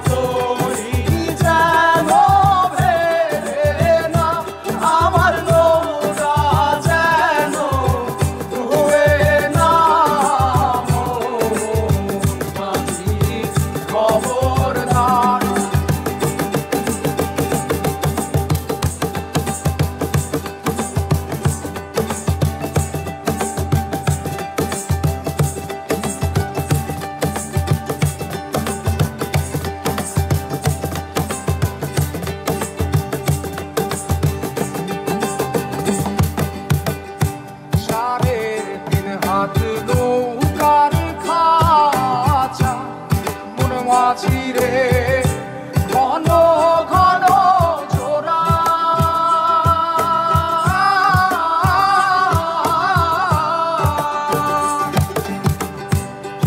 তরি যেন ভেড়ে না, আমার নৌকা যেন ডুবে না। মাঝি খবরদার। হাত নৌকার খাঁচা মন মাঝি রে ঘন ঘন জোড়া।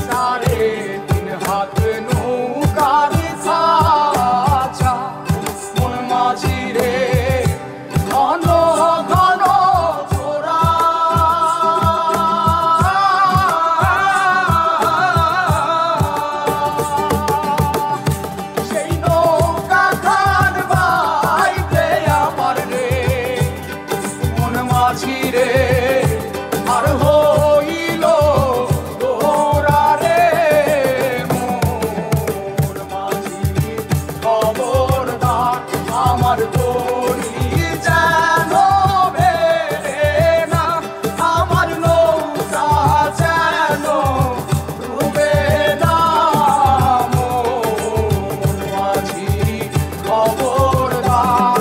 সাড়ে তিন হাত নৌকার খাঁচা মন মাঝি রে ঘন ঘন জোড়া। মাঝিরে আর হইল তোরা রে মোর মাঝি খবরদার। আমার তরি যেন ভেড়ে না, আমার নৌকা যেন ডুবে না। মোর মাঝি খবরদার।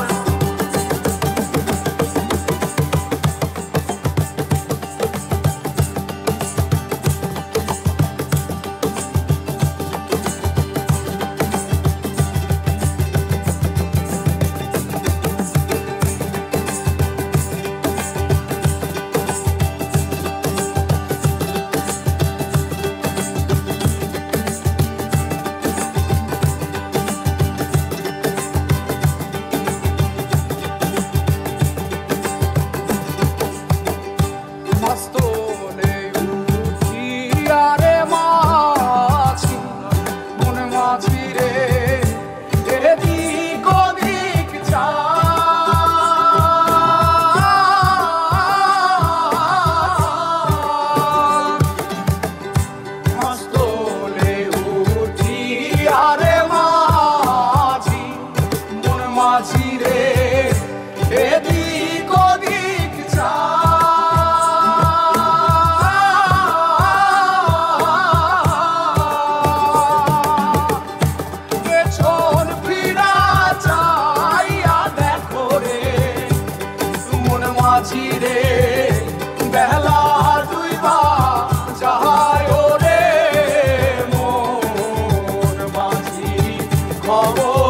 মাঝিরে এদিক ওদিক যা। পেছন ফিরা চাইয়া দেখো রে মন মাঝিরে বেলা দুইবা যায় রে মোর মাঝি খবর।